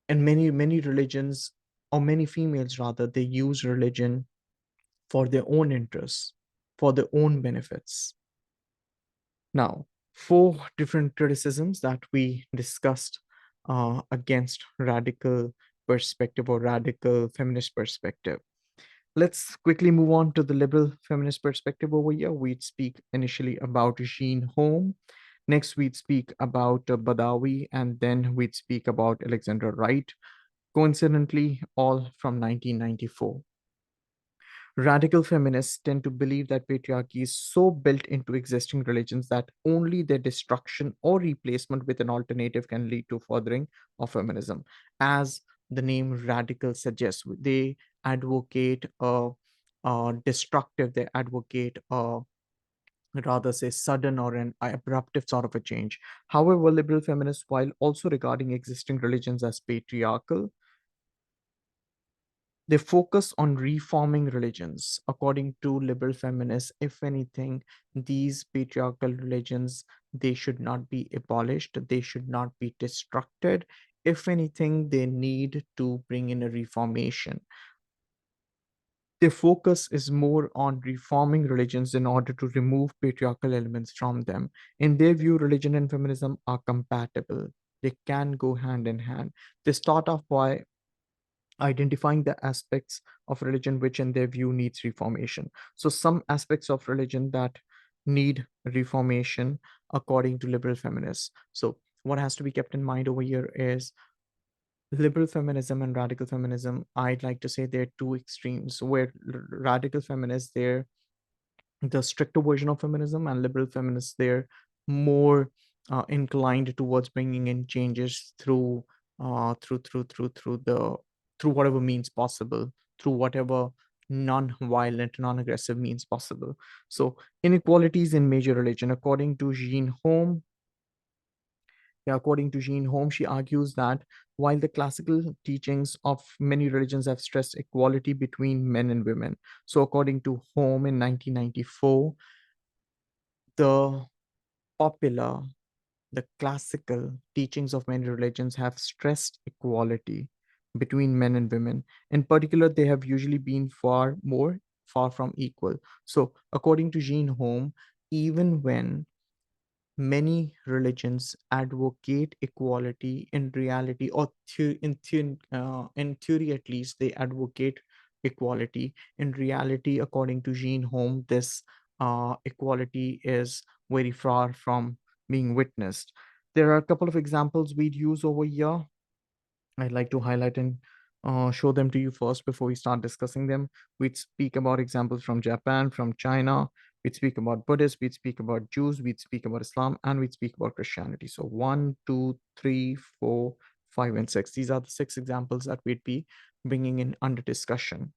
and many religions, or many females rather, they use religion for their own interests, for their own benefits. Now, four different criticisms that we discussed against radical perspective or radical feminist perspective. Let's quickly move on to the liberal feminist perspective over here. We'd speak initially about Jean Home. Next, we'd speak about Badawi, and then we'd speak about Alexandra Wright, coincidentally, all from 1994. Radical feminists tend to believe that patriarchy is so built into existing religions that only their destruction or replacement with an alternative can lead to furthering of feminism. As the name radical suggests, they advocate destructive, they advocate rather say sudden or an abruptive sort of a change. However, liberal feminists, while also regarding existing religions as patriarchal, they focus on reforming religions. According to liberal feminists, if anything, these patriarchal religions, they should not be abolished, they should not be destructed. If anything, they need to bring in a reformation. Their focus is more on reforming religions in order to remove patriarchal elements from them. In their view, religion and feminism are compatible. They can go hand in hand. They start off by identifying the aspects of religion which, in their view, needs reformation. So, some aspects of religion that need reformation, according to liberal feminists. So, what has to be kept in mind over here is liberal feminism and radical feminism. I'd like to say they're two extremes where radical feminists, they're the stricter version of feminism, and liberal feminists, they're more inclined towards bringing in changes through whatever means possible, through whatever non-violent, non-aggressive means possible. So inequalities in major religion, according to Jean Home, she argues that while the classical teachings of many religions have stressed equality between men and women, so according to Home in 1994, the popular, the classical teachings of many religions have stressed equality between men and women. In particular, they have usually been far from equal. So, according to Jean Home, even when many religions advocate equality, in reality, or in theory at least, they advocate equality. In reality, according to Jean Home, this equality is very far from being witnessed. There are a couple of examples we'd use over here. I'd like to highlight and show them to you first before we start discussing them. We'd speak about examples from Japan, from China. We'd speak about Buddhists. We'd speak about Jews. We'd speak about Islam, and we'd speak about Christianity. So one, two, three, four, five, and six. These are the six examples that we'd be bringing in under discussion.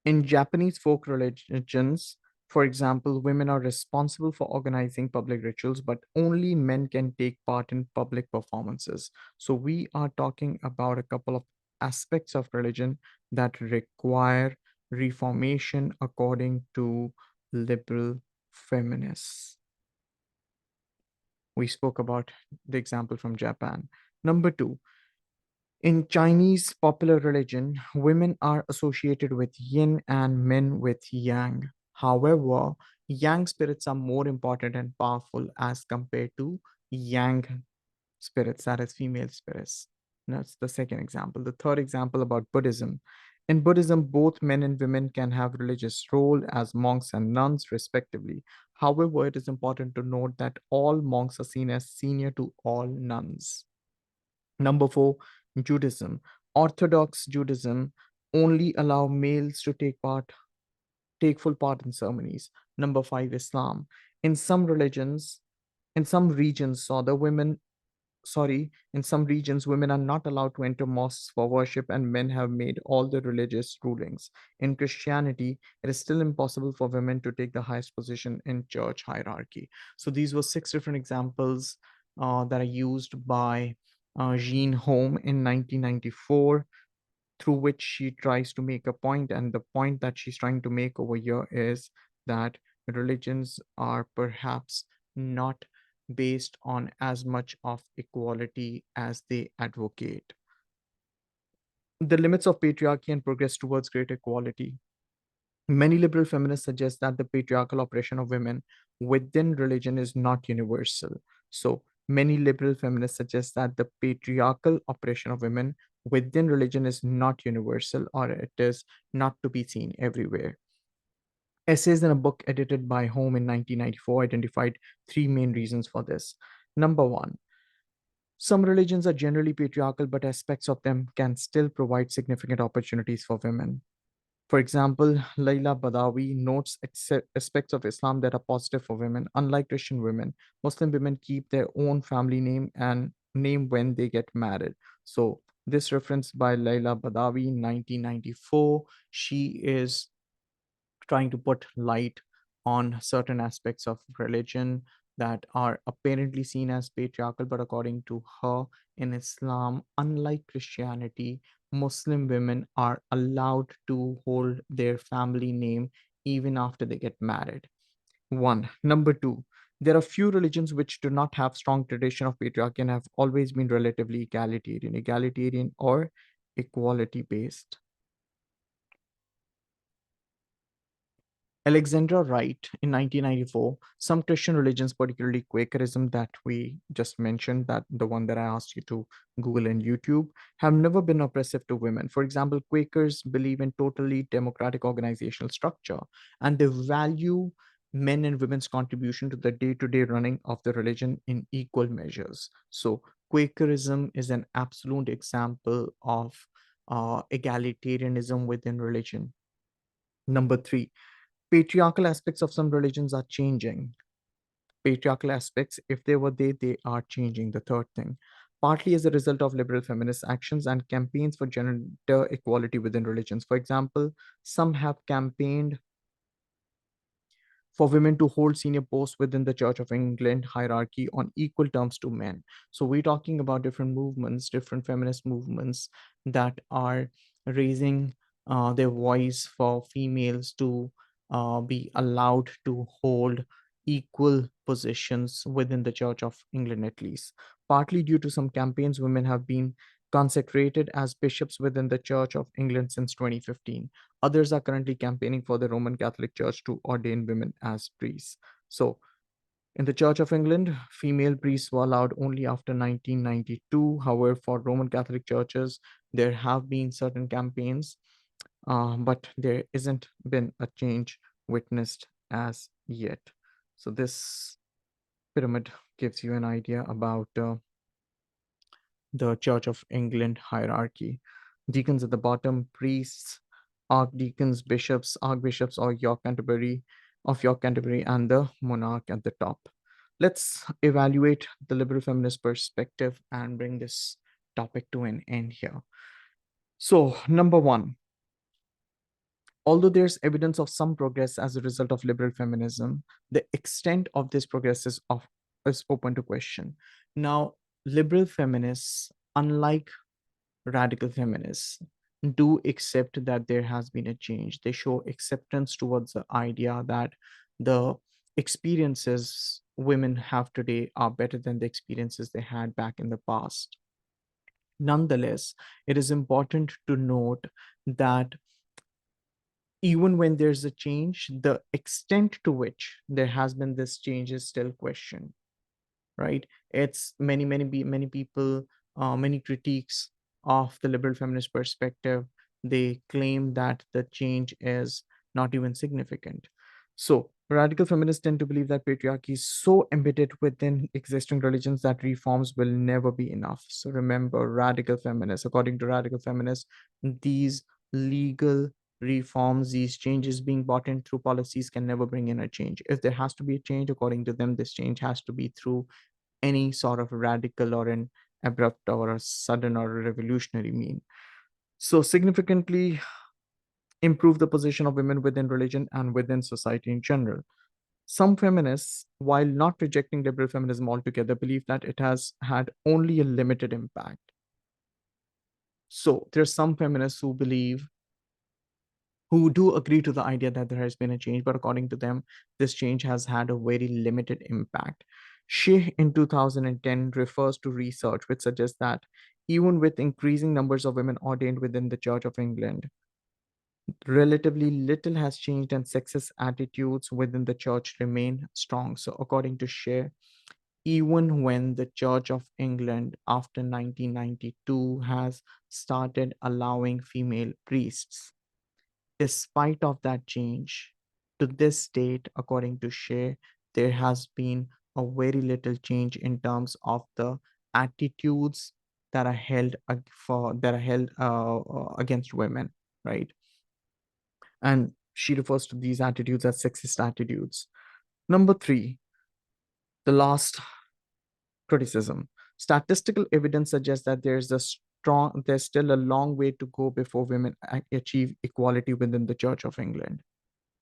In Japanese folk religions, for example, women are responsible for organizing public rituals, but only men can take part in public performances. So, we are talking about a couple of aspects of religion that require reformation according to liberal feminists. We spoke about the example from Japan. Number two, in Chinese popular religion, women are associated with yin and men with yang. However, yang spirits are more important and powerful as compared to yang spirits, that is, female spirits. That's the second example. The third example about Buddhism. In Buddhism, both men and women can have religious role as monks and nuns, respectively. However, it is important to note that all monks are seen as senior to all nuns. Number four, Judaism. Orthodox Judaism only allow males to take full part in ceremonies. Number five, Islam. In some religions, in some regions, so the women, sorry, in some regions, women are not allowed to enter mosques for worship, and men have made all the religious rulings. In Christianity, it is still impossible for women to take the highest position in church hierarchy. So these were six different examples that are used by Jean Home in 1994, through which she tries to make a point. And the point that she's trying to make over here is that religions are perhaps not based on as much of equality as they advocate. The limits of patriarchy and progress towards greater equality. Many liberal feminists suggest that the patriarchal oppression of women within religion is not universal. So, many liberal feminists suggest that the patriarchal oppression of women within religion is not universal, or it is not to be seen everywhere. Essays in a book edited by Home in 1994 identified three main reasons for this. Number one, some religions are generally patriarchal, but aspects of them can still provide significant opportunities for women. For example, Laila Badawi notes aspects of Islam that are positive for women. Unlike Christian women, Muslim women keep their own family name and name when they get married. So This reference by Laila Badawi in 1994. She is trying to put light on certain aspects of religion that are apparently seen as patriarchal, but according to her, in Islam, unlike Christianity, Muslim women are allowed to hold their family name even after they get married. One. Number two, there are few religions which do not have strong tradition of patriarchy and have always been relatively egalitarian or equality based. Alexandra Wright in 1994, some Christian religions, particularly Quakerism that we just mentioned, that the one that I asked you to Google and YouTube, have never been oppressive to women. For example, Quakers believe in totally democratic organizational structure and they value men and women's contribution to the day-to-day running of the religion in equal measures. So Quakerism is an absolute example of egalitarianism within religion. Number three, patriarchal aspects of some religions are changing. Patriarchal aspects, if they were there, they are changing. The third thing, partly as a result of liberal feminist actions and campaigns for gender equality within religions. For example, some have campaigned for women to hold senior posts within the Church of England hierarchy on equal terms to men. So we're talking about different movements, different feminist movements that are raising their voice for females to be allowed to hold equal positions within the Church of England, at least. Partly due to some campaigns, women have been consecrated as bishops within the Church of England since 2015. Others are currently campaigning for the Roman Catholic Church to ordain women as priests. So, in the Church of England, female priests were allowed only after 1992. However, for Roman Catholic churches, there have been certain campaigns, but there isn't been a change witnessed as yet. So, this pyramid gives you an idea about the Church of England hierarchy. Deacons at the bottom, priests, archdeacons, bishops, archbishops, or York Canterbury, and the monarch at the top. Let's evaluate the liberal feminist perspective and bring this topic to an end here. So, number one, although there's evidence of some progress as a result of liberal feminism, the extent of this progress is open to question. Now, liberal feminists, unlike radical feminists, do accept that there has been a change. They show acceptance towards the idea that the experiences women have today are better than the experiences they had back in the past. Nonetheless, it is important to note that even when there's a change, the extent to which there has been this change is still questioned, right? It's many people, many critiques of the liberal feminist perspective. They claim that the change is not even significant. So radical feminists tend to believe that patriarchy is so embedded within existing religions that reforms will never be enough. So remember, radical feminists, according to radical feminists, these legal reforms, these changes being brought in through policies can never bring in a change. If there has to be a change, according to them, this change has to be through any sort of radical or an abrupt or a sudden or a revolutionary mean. So, significantly improve the position of women within religion and within society in general. Some feminists, while not rejecting liberal feminism altogether, believe that it has had only a limited impact. So, there's some feminists who do agree to the idea that there has been a change, but according to them, this change has had a very limited impact. She in 2010 refers to research which suggests that even with increasing numbers of women ordained within the Church of England, relatively little has changed and sexist attitudes within the church remain strong. So, according to Shea, even when the Church of England after 1992 has started allowing female priests, despite of that change, to this date, according to Shea, there has been a very little change in terms of the attitudes that are held against women, right? And she refers to these attitudes as sexist attitudes. Number three, the last criticism. Statistical evidence suggests that there is a there's still a long way to go before women achieve equality within the Church of England.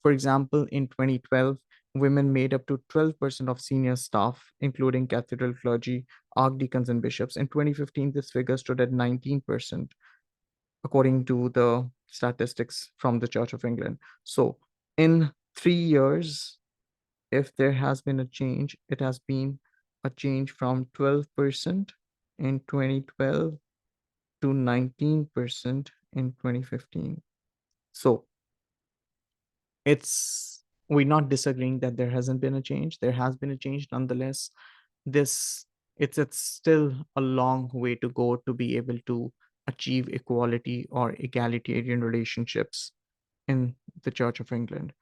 For example, in 2012, women made up to 12% of senior staff, including cathedral clergy, archdeacons, and bishops. In 2015, this figure stood at 19%, according to the statistics from the Church of England. So, in 3 years, if there has been a change, it has been a change from 12% in 2012 to 19% in 2015. So, we're not disagreeing that there hasn't been a change. There has been a change nonetheless. This it's still a long way to go to be able to achieve equality or egalitarian relationships in the Church of England.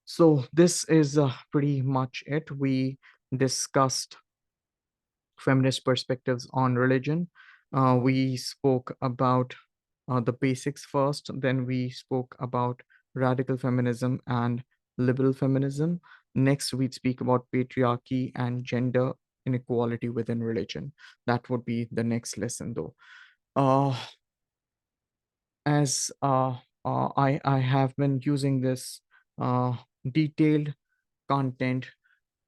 So this is pretty much it. We discussed feminist perspectives on religion. We spoke about the basics first, then we spoke about radical feminism and liberal feminism. Next, we'd speak about patriarchy and gender inequality within religion. That would be the next lesson, though. Uh, as I have been using this uh, detailed content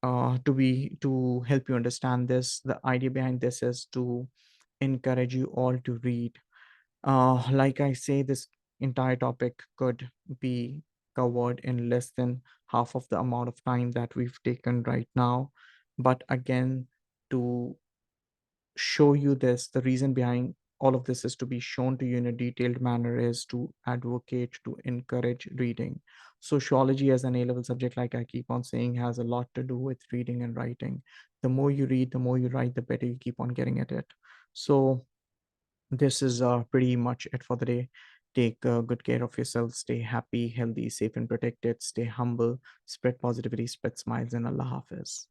to help you understand this. The idea behind this is to encourage you all to read. Like I say, this entire topic could be covered in less than half of the amount of time that we've taken right now. But again, to show you this, the reason behind all of this is to be shown to you in a detailed manner, is to advocate, to encourage reading. Sociology as an A-level subject, like I keep on saying, has a lot to do with reading and writing. The more you read, the more you write, the better you keep on getting at it. So this is pretty much it for the day. Take good care of yourself. Stay happy, healthy, safe, and protected. Stay humble. Spread positivity, spread smiles, and Allah Hafiz.